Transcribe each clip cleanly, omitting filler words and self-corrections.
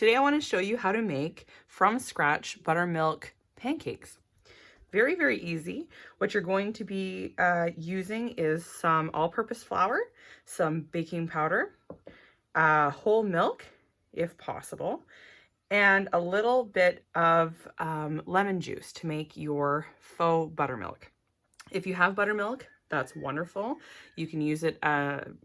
today I want to show you how to make from scratch buttermilk pancakes. Very, very easy. What you're going to be using is some all-purpose flour, some baking powder, whole milk, if possible, and a little bit of lemon juice to make your faux buttermilk. If you have buttermilk, that's wonderful. You can use it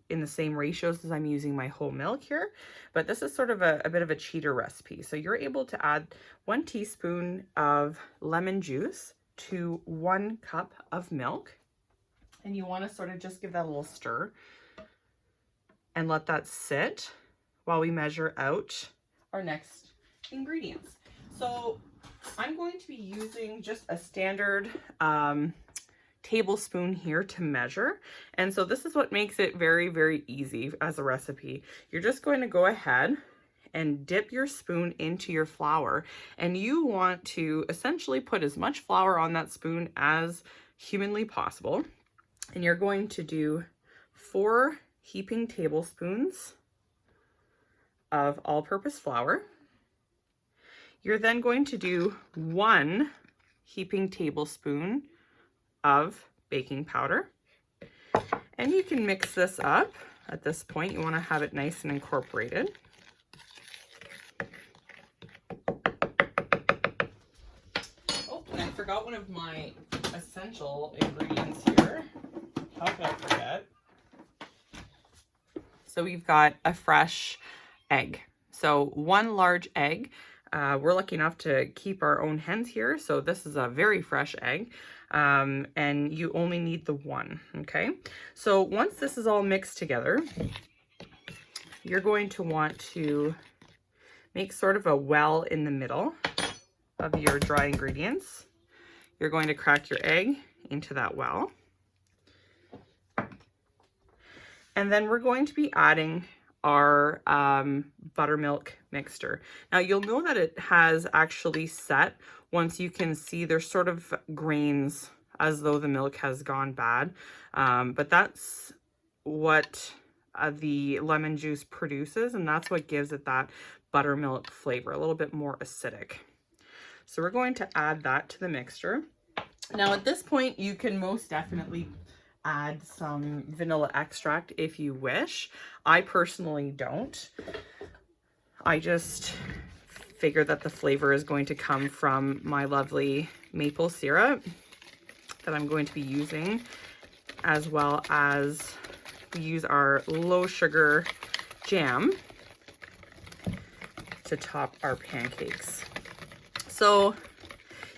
in the same ratios as I'm using my whole milk here, but this is sort of a bit of a cheater recipe. So you're able to add 1 teaspoon of lemon juice to 1 cup of milk, and you want to sort of just give that a little stir and let that sit while we measure out our next ingredients. So I'm going to be using just a standard tablespoon here to measure, and so this is what makes it very, very easy as a recipe. You're just going to go ahead and dip your spoon into your flour, and you want to essentially put as much flour on that spoon as humanly possible, and you're going to do 4 heaping tablespoons of all-purpose flour. You're then going to do 1 heaping tablespoon of baking powder, and you can mix this up. At this point, you want to have it nice and incorporated. Oh, and I forgot one of my essential ingredients here. How could I forget? So we've got a fresh egg. So 1 large egg. We're lucky enough to keep our own hens here, so this is a very fresh egg, and you only need the 1, okay? So once this is all mixed together, you're going to want to make sort of a well in the middle of your dry ingredients. You're going to crack your egg into that well, and then we're going to be adding our buttermilk mixture. Now you'll know that it has actually set once you can see there's sort of grains as though the milk has gone bad, but that's what the lemon juice produces, and that's what gives it that buttermilk flavor, a little bit more acidic. So we're going to add that to the mixture. Now at this point you can most definitely add some vanilla extract if you wish. I personally don't. I just figure that the flavor is going to come from my lovely maple syrup that I'm going to be using, as well as we use our low sugar jam to top our pancakes. So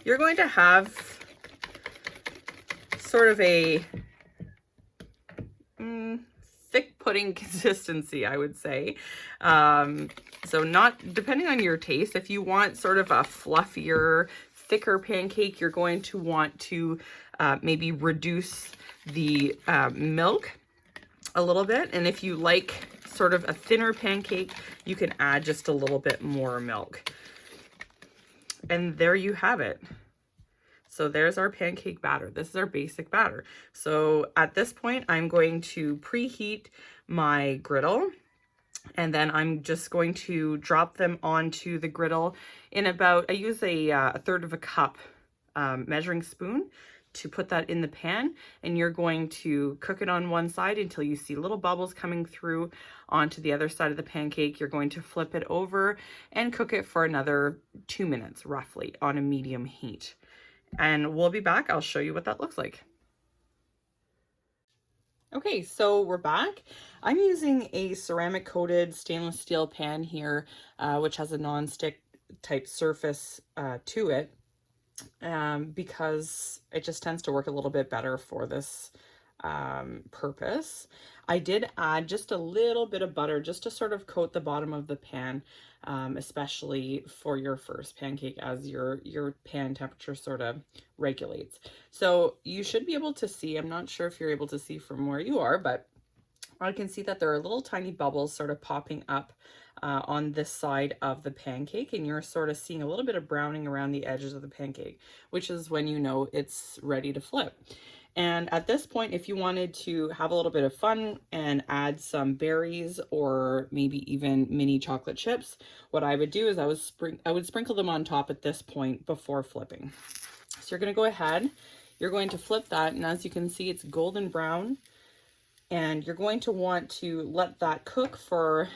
you're going to have sort of a thick pudding consistency, I would say. So not depending on your taste, if you want sort of a fluffier, thicker pancake, you're going to want to maybe reduce the milk a little bit. And if you like sort of a thinner pancake, you can add just a little bit more milk. And there you have it. So there's our pancake batter. This is our basic batter. So at this point, I'm going to preheat my griddle, and then I'm just going to drop them onto the griddle in about, I use a 1/3 cup measuring spoon to put that in the pan, and you're going to cook it on one side until you see little bubbles coming through onto the other side of the pancake. You're going to flip it over and cook it for another 2 minutes roughly on a medium heat. And we'll be back. I'll show you what that looks like. Okay, so we're back. I'm using a ceramic coated stainless steel pan here, which has a non-stick type surface to it, because it just tends to work a little bit better for this purpose. I did add just a little bit of butter just to sort of coat the bottom of the pan, especially for your first pancake as your pan temperature sort of regulates. So you should be able to see, I'm not sure if you're able to see from where you are, but I can see that there are little tiny bubbles sort of popping up on this side of the pancake, and you're sort of seeing a little bit of browning around the edges of the pancake, which is when you know it's ready to flip. And at this point, if you wanted to have a little bit of fun and add some berries or maybe even mini chocolate chips, what I would do is I would sprinkle them on top at this point before flipping. So you're going to go ahead, you're going to flip that, and as you can see, it's golden brown. And you're going to want to let that cook for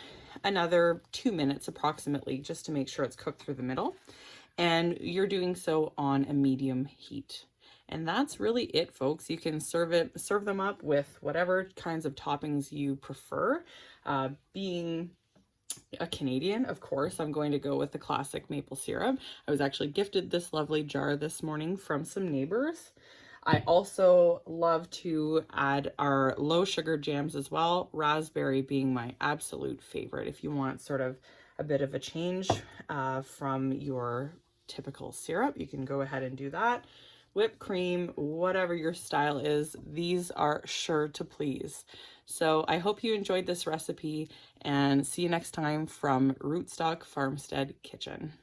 another 2 minutes approximately, just to make sure it's cooked through the middle. And you're doing so on a medium heat. And that's really it, folks. You can serve them up with whatever kinds of toppings you prefer. Being a Canadian, of course, I'm going to go with the classic maple syrup. I was actually gifted this lovely jar this morning from some neighbors. I also love to add our low sugar jams as well, raspberry being my absolute favorite. If you want sort of a bit of a change from your typical syrup, you can go ahead and do that. Whipped cream, whatever your style is, these are sure to please. So I hope you enjoyed this recipe, and see you next time from Rootstock Farmstead Kitchen.